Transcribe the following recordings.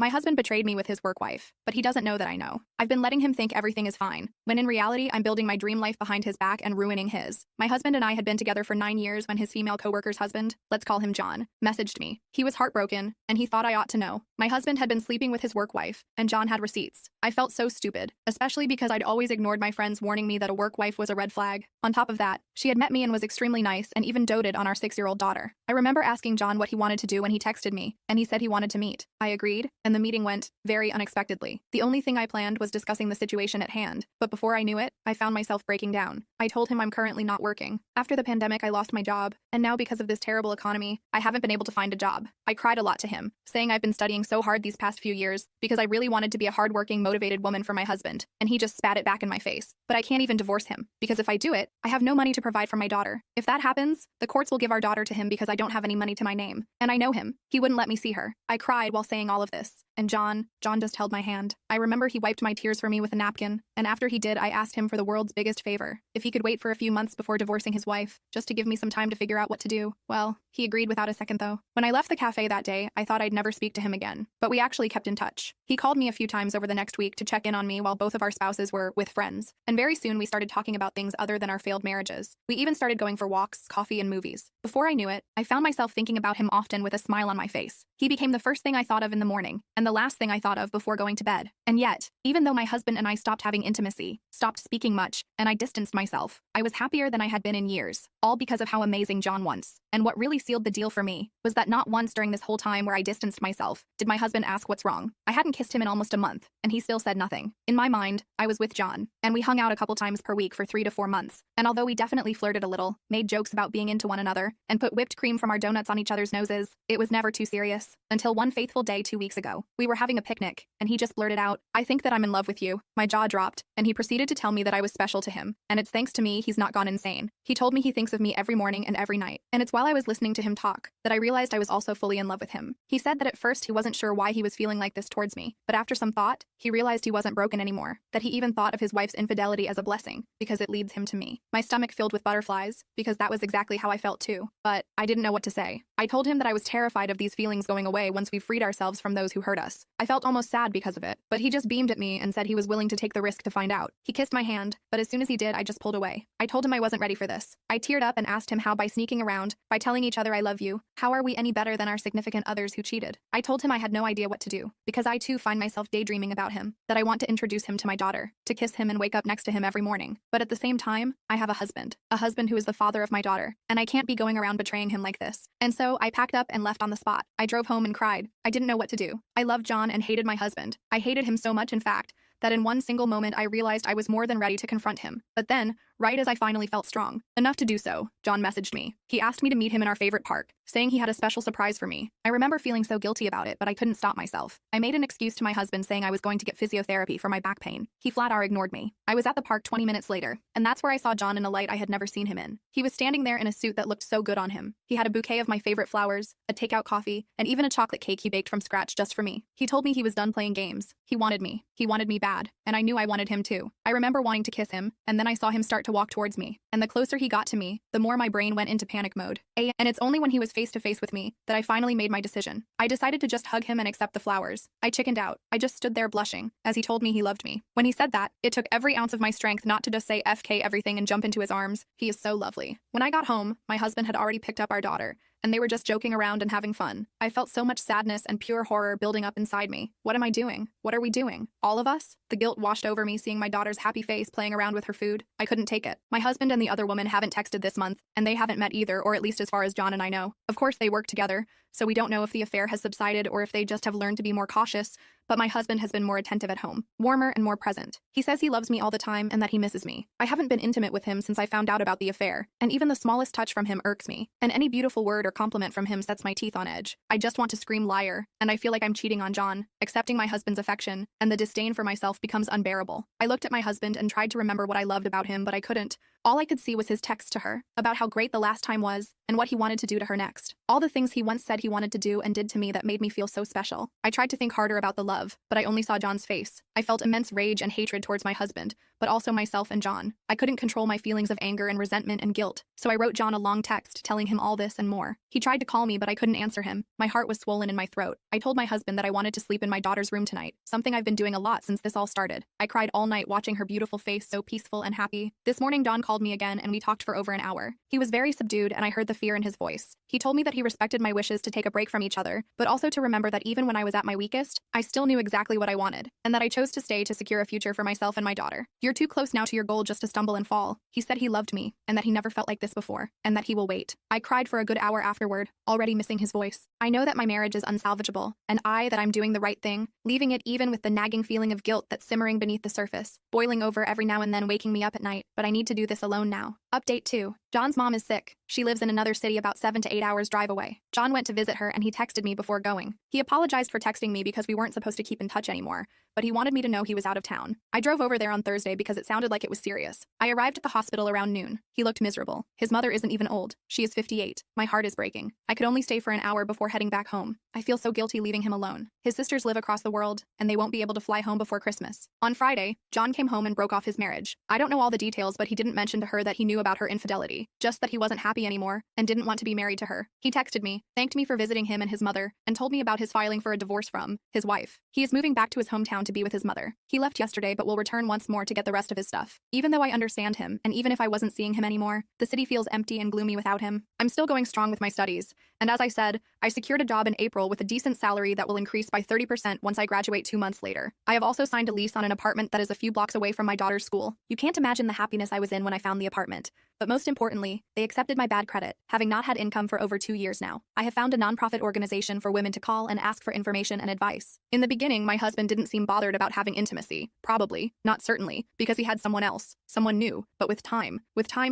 My husband betrayed me with his work wife, but he doesn't know that I know. I've been letting him think everything is fine, when in reality, I'm building my dream life behind his back and ruining his. My husband and I had been together for 9 years when his female coworker's husband, let's call him John, messaged me. He was heartbroken, and he thought I ought to know. My husband had been sleeping with his work wife, and John had receipts. I felt so stupid, especially because I'd always ignored my friends warning me that a work wife was a red flag. On top of that, she had met me and was extremely nice and even doted on our 6-year-old daughter. I remember asking John what he wanted to do when he texted me, and he said he wanted to meet. I agreed, and the meeting went very unexpectedly. The only thing I planned was discussing the situation at hand, but before I knew it, I found myself breaking down. I told him I'm currently not working. After the pandemic, I lost my job, and now because of this terrible economy, I haven't been able to find a job. I cried a lot to him, saying I've been studying so hard these past few years because I really wanted to be a hardworking, motivated woman for my husband, and he just spat it back in my face. But I can't even divorce him, because if I do it, I have no money to provide for my daughter. If that happens, the courts will give our daughter to him because I don't have any money to my name. And I know him. He wouldn't let me see her. I cried while saying all of this. And John just held my hand. I remember he wiped my tears for me with a napkin, and after he did, I asked him for the world's biggest favor, if he could wait for a few months before divorcing his wife, just to give me some time to figure out what to do. Well, he agreed without a second though. When I left the cafe that day, I thought I'd never speak to him again, but we actually kept in touch. He called me a few times over the next week to check in on me while both of our spouses were with friends, and very soon we started talking about things other than our failed marriages. We even started going for walks, coffee, and movies. Before I knew it, I found myself thinking about him often with a smile on my face. He became the first thing I thought of in the morning, and the last thing I thought of before going to bed. And yet, even though my husband and I stopped having intimacy, stopped speaking much, and I distanced myself, I was happier than I had been in years, all because of how amazing John was. And what really sealed the deal for me was that not once during this whole time where I distanced myself did my husband ask what's wrong. I hadn't kissed him in almost a month, and he still said nothing. In my mind, I was with John, and we hung out a couple times per week for 3 to 4 months. And although we definitely flirted a little, made jokes about being into one another, and put whipped cream from our donuts on each other's noses, it was never too serious. Until one faithful day 2 weeks ago, we were having a picnic, and he just blurted out, "I think that I'm in love with you." My jaw dropped, and he proceeded to tell me that I was special to him, and it's thanks to me he's not gone insane. He told me he thinks of me every morning and every night, and it's while I was listening to him talk that I realized I was also fully in love with him. He said that at first he wasn't sure why he was feeling like this towards me, but after some thought, he realized he wasn't broken anymore, that he even thought of his wife's infidelity as a blessing, because it leads him to me. My stomach filled with butterflies, because that was exactly how I felt too, but I didn't know what to say. I told him that I was terrified of these feelings going away once we freed ourselves from those who hurt us. I felt almost sad because of it, but he just beamed at me and said he was willing to take the risk to find out. He kissed my hand, but as soon as he did, I just pulled away. I told him I wasn't ready for this. I teared up and asked him how by sneaking around, by telling each other I love you, how are we any better than our significant others who cheated? I told him I had no idea what to do, because I too find myself daydreaming about him, that I want to introduce him to my daughter, to kiss him and wake up next to him every morning. But at the same time, I have a husband who is the father of my daughter, and I can't be going around betraying him like this. And so I packed up and left on the spot. I drove home and cried. I didn't know what to do. I loved John and hated my husband. I hated him so much, in fact, that in one single moment I realized I was more than ready to confront him. But then, right as I finally felt strong enough to do so, John messaged me. He asked me to meet him in our favorite park, saying he had a special surprise for me. I remember feeling so guilty about it, but I couldn't stop myself. I made an excuse to my husband saying I was going to get physiotherapy for my back pain. He flat-out ignored me. I was at the park 20 minutes later, and that's where I saw John in a light I had never seen him in. He was standing there in a suit that looked so good on him. He had a bouquet of my favorite flowers, a takeout coffee, and even a chocolate cake he baked from scratch just for me. He told me he was done playing games. He wanted me. He wanted me bad, and I knew I wanted him too. I remember wanting to kiss him, and then I saw him start to walk towards me. And the closer he got to me, the more my brain went into panic mode. And it's only when he was face to face with me that I finally made my decision. I decided to just hug him and accept the flowers. I chickened out. I just stood there blushing as he told me he loved me. When he said that, it took every ounce of my strength not to just say FK everything and jump into his arms. He is so lovely. When I got home, my husband had already picked up our daughter, and they were just joking around and having fun. I felt so much sadness and pure horror building up inside me. What am I doing? What are we doing? All of us? The guilt washed over me seeing my daughter's happy face playing around with her food. I couldn't take it. My husband and the other woman haven't texted this month, and they haven't met either, or at least as far as John and I know. Of course, they work together, so we don't know if the affair has subsided or if they just have learned to be more cautious, but my husband has been more attentive at home, warmer and more present. He says he loves me all the time and that he misses me. I haven't been intimate with him since I found out about the affair, and even the smallest touch from him irks me, and any beautiful word or compliment from him sets my teeth on edge. I just want to scream liar, and I feel like I'm cheating on John. Accepting my husband's affection, and the disdain for myself becomes unbearable. I looked at my husband and tried to remember what I loved about him, but I couldn't. All I could see was his text to her about how great the last time was and what he wanted to do to her next. All the things he once said he wanted to do and did to me that made me feel so special. I tried to think harder about the love, but I only saw John's face. I felt immense rage and hatred towards my husband, but also myself and John. I couldn't control my feelings of anger and resentment and guilt, so I wrote John a long text telling him all this and more. He tried to call me, but I couldn't answer him. My heart was swollen in my throat. I told my husband that I wanted to sleep in my daughter's room tonight, something I've been doing a lot since this all started. I cried all night watching her beautiful face so peaceful and happy. This morning John called me again and we talked for over an hour. He was very subdued and I heard the fear in his voice. He told me that he respected my wishes to take a break from each other, but also to remember that even when I was at my weakest, I still knew exactly what I wanted, and that I chose to stay to secure a future for myself and my daughter. You're too close now to your goal just to stumble and fall. He said he loved me, and that he never felt like this before, and that he will wait. I cried for a good hour afterward, already missing his voice. I know that my marriage is unsalvageable, and that I'm doing the right thing, leaving it even with the nagging feeling of guilt that's simmering beneath the surface, boiling over every now and then waking me up at night, but I need to do this alone now. Update 2. John's mom is sick. She lives in another city about 7 to 8 hours drive away. John went to visit her and he texted me before going. He apologized for texting me because we weren't supposed to keep in touch anymore, but he wanted me to know he was out of town. I drove over there on Thursday because it sounded like it was serious. I arrived at the hospital around noon. He looked miserable. His mother isn't even old. She is 58. My heart is breaking. I could only stay for an hour before heading back home. I feel so guilty leaving him alone. His sisters live across the world, and they won't be able to fly home before Christmas. On Friday, John came home and broke off his marriage. I don't know all the details, but he didn't mention to her that he knew about her infidelity, just that he wasn't happy anymore and didn't want to be married to her. He texted me, thanked me for visiting him and his mother, and told me about his filing for a divorce from his wife. He is moving back to his hometown to be with his mother. He left yesterday but will return once more to get the rest of his stuff. Even though I understand him, and even if I wasn't seeing him anymore, the city feels empty and gloomy without him. I'm still going strong with my studies, and as I said, I secured a job in April with a decent salary that will increase by 30% once I graduate 2 months later. I have also signed a lease on an apartment that is a few blocks away from my daughter's school. You can't imagine the happiness I was in when I found the apartment. But most importantly, they accepted my bad credit, having not had income for over 2 years now. I have found a nonprofit organization for women to call and ask for information and advice. In the beginning, my husband didn't seem bothered about having intimacy. Probably, not certainly, because he had someone else, someone new. But with time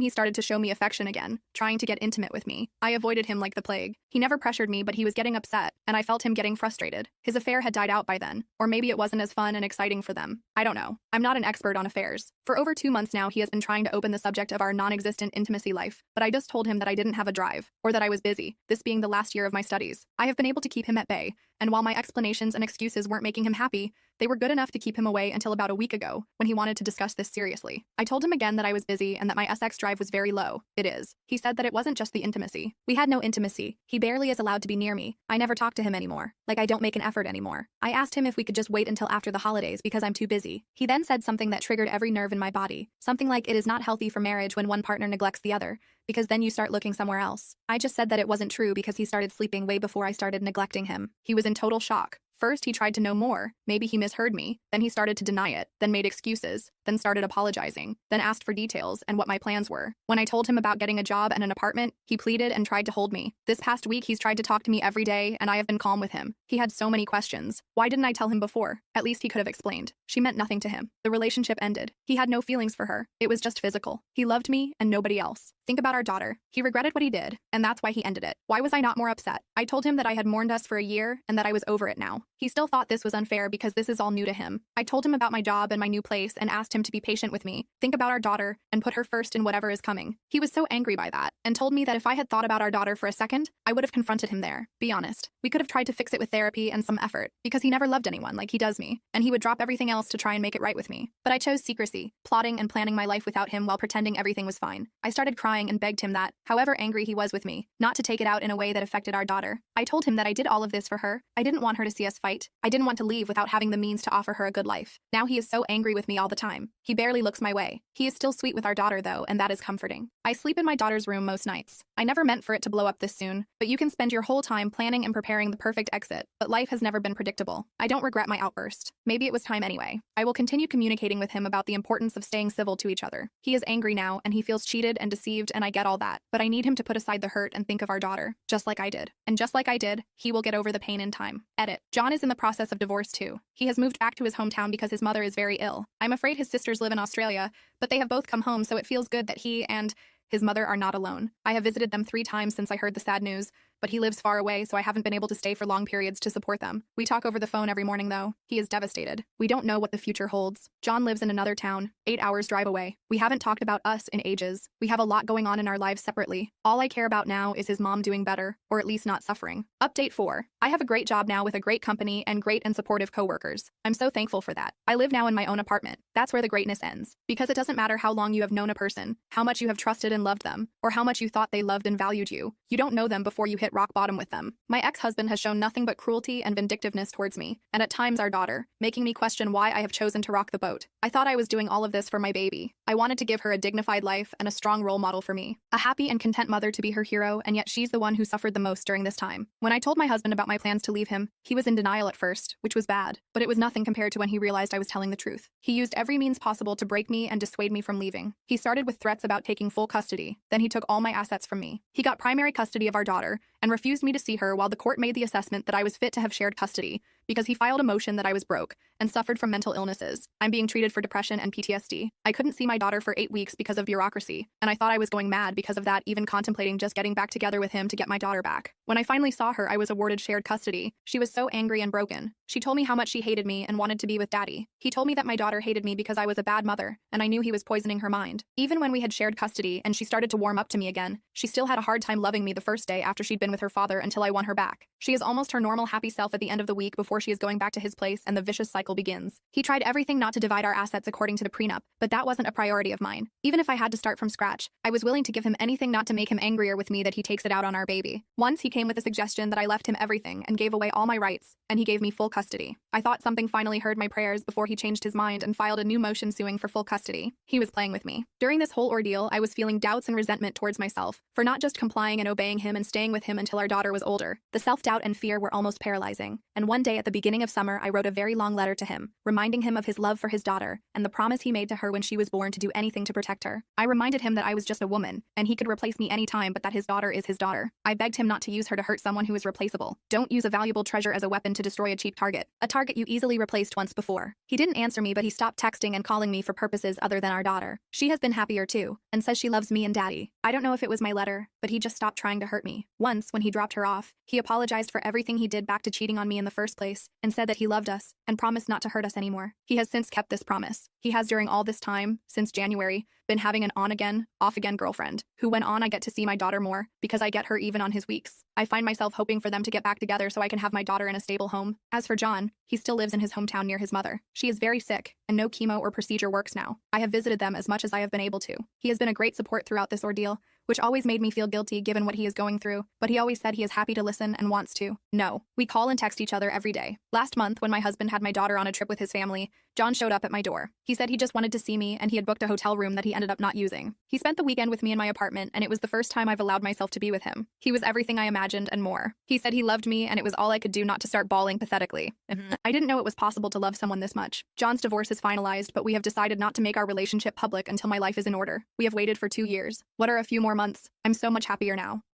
he started to show me affection again, trying to get intimate with me. I avoided him like the plague. He never pressured me, but he was getting upset, and I felt him getting frustrated. His affair had died out by then, or maybe it wasn't as fun and exciting for them. I don't know. I'm not an expert on affairs. For over 2 months now, he has been trying to open the subject of our non-existent intimacy life, but I just told him that I didn't have a drive, or that I was busy, this being the last year of my studies. I have been able to keep him at bay, and while my explanations and excuses weren't making him happy, they were good enough to keep him away until about a week ago, when he wanted to discuss this seriously. I told him again that I was busy and that my SX drive was very low. It is. He said that it wasn't just the intimacy. We had no intimacy. He barely is allowed to be near me. I never talk to him anymore. Like I don't make an effort anymore. I asked him if we could just wait until after the holidays because I'm too busy. He then said something that triggered every nerve in my body. Something like it is not healthy for marriage when one partner neglects the other, because then you start looking somewhere else. I just said that it wasn't true because he started sleeping way before I started neglecting him. He was in total shock. First, he tried to know more. Maybe he misheard me. Then he started to deny it, then made excuses, then started apologizing, then asked for details and what my plans were. When I told him about getting a job and an apartment, he pleaded and tried to hold me. This past week, he's tried to talk to me every day, and I have been calm with him. He had so many questions. Why didn't I tell him before? At least he could have explained. She meant nothing to him. The relationship ended. He had no feelings for her. It was just physical. He loved me and nobody else. Think about our daughter. He regretted what he did, and that's why he ended it. Why was I not more upset? I told him that I had mourned us for a year and that I was over it now. He still thought this was unfair because this is all new to him. I told him about my job and my new place and asked him to be patient with me, think about our daughter, and put her first in whatever is coming. He was so angry by that and told me that if I had thought about our daughter for a second, I would have confronted him there. Be honest. We could have tried to fix it with therapy and some effort because he never loved anyone like he does me, and he would drop everything else to try and make it right with me. But I chose secrecy, plotting and planning my life without him while pretending everything was fine. I started crying and begged him that, however angry he was with me, not to take it out in a way that affected our daughter. I told him that I did all of this for her. I didn't want her to see us fight. I didn't want to leave without having the means to offer her a good life. Now he is so angry with me all the time. He barely looks my way. He is still sweet with our daughter though, and that is comforting. I sleep in my daughter's room most nights. I never meant for it to blow up this soon, but you can spend your whole time planning and preparing the perfect exit, but life has never been predictable. I don't regret my outburst. Maybe it was time anyway. I will continue communicating with him about the importance of staying civil to each other. He is angry now, and he feels cheated and deceived, and I get all that, but I need him to put aside the hurt and think of our daughter, just like I did. And just like I did, he will get over the pain in time. Edit. John is in the process of divorce too. He has moved back to his hometown because his mother is very ill. I'm afraid his sisters live in Australia, but they have both come home, so it feels good that he and his mother are not alone. I have visited them 3 times since I heard the sad news, but he lives far away, so I haven't been able to stay for long periods to support them. We talk over the phone every morning, though. He is devastated. We don't know what the future holds. John lives in another town, 8 hours drive away. We haven't talked about us in ages. We have a lot going on in our lives separately. All I care about now is his mom doing better, or at least not suffering. Update 4. I have a great job now with a great company and great and supportive coworkers. I'm so thankful for that. I live now in my own apartment. That's where the greatness ends. Because it doesn't matter how long you have known a person, how much you have trusted and loved them, or how much you thought they loved and valued you. You don't know them before you hit rock bottom with them. My ex-husband has shown nothing but cruelty and vindictiveness towards me, and at times our daughter, making me question why I have chosen to rock the boat. I thought I was doing all of this for my baby. I wanted to give her a dignified life and a strong role model for me. A happy and content mother to be her hero, and yet she's the one who suffered the most during this time. When I told my husband about my plans to leave him, he was in denial at first, which was bad, but it was nothing compared to when he realized I was telling the truth. He used every means possible to break me and dissuade me from leaving. He started with threats about taking full custody. Then he took all my assets from me. He got primary custody of our daughter and refused me to see her while the court made the assessment that I was fit to have shared custody because he filed a motion that I was broke and suffered from mental illnesses. I'm being treated for depression and PTSD. I couldn't see my daughter for 8 weeks because of bureaucracy, and I thought I was going mad because of that, even contemplating just getting back together with him to get my daughter back. When I finally saw her, I was awarded shared custody. She was so angry and broken. She told me how much she hated me and wanted to be with daddy. He told me that my daughter hated me because I was a bad mother, and I knew he was poisoning her mind. Even when we had shared custody and she started to warm up to me again, she still had a hard time loving me the first day after she'd been with her father until I won her back. She is almost her normal happy self at the end of the week before she is going back to his place and the vicious cycle begins. He tried everything not to divide our assets according to the prenup, but that wasn't a priority of mine. Even if I had to start from scratch, I was willing to give him anything not to make him angrier with me that he takes it out on our baby. Once he came with a suggestion that I left him everything and gave away all my rights, and he gave me full custody. I thought something finally heard my prayers before he changed his mind and filed a new motion suing for full custody. He was playing with me. During this whole ordeal, I was feeling doubts and resentment towards myself for not just complying and obeying him and staying with him until our daughter was older. The self-doubt and fear were almost paralyzing. And one day at the beginning of summer, I wrote a very long letter to him, reminding him of his love for his daughter and the promise he made to her when she was born to do anything to protect her. I reminded him that I was just a woman, and he could replace me anytime, but that his daughter is his daughter. I begged him not to use her to hurt someone who is replaceable. Don't use a valuable treasure as a weapon to destroy a cheap target, a target you easily replaced once before. He didn't answer me, but he stopped texting and calling me for purposes other than our daughter. She has been happier too, and says she loves me and daddy. I don't know if it was my letter, but he just stopped trying to hurt me. Once, when he dropped her off, he apologized for everything he did back to cheating on me in the first place, and said that he loved us, and promised not to hurt us anymore. He has since kept this promise. He has during all this time, since January, been having an on-again, off-again girlfriend, who when on I get to see my daughter more, because I get her even on his weeks. I find myself hoping for them to get back together so I can have my daughter in a stable home. As for John, he still lives in his hometown near his mother. She is very sick, and no chemo or procedure works now. I have visited them as much as I have been able to. He has been a great support throughout this ordeal, which always made me feel guilty given what he is going through, but he always said he is happy to listen and wants to. No, we call and text each other every day. Last month, when my husband had my daughter on a trip with his family, John showed up at my door. He said he just wanted to see me, and he had booked a hotel room that he ended up not using. He spent the weekend with me in my apartment, and it was the first time I've allowed myself to be with him. He was everything I imagined and more. He said he loved me, and it was all I could do not to start bawling pathetically. I didn't know it was possible to love someone this much. John's divorce is finalized, but we have decided not to make our relationship public until my life is in order. We have waited for 2 years. What are a few more months? I'm so much happier now.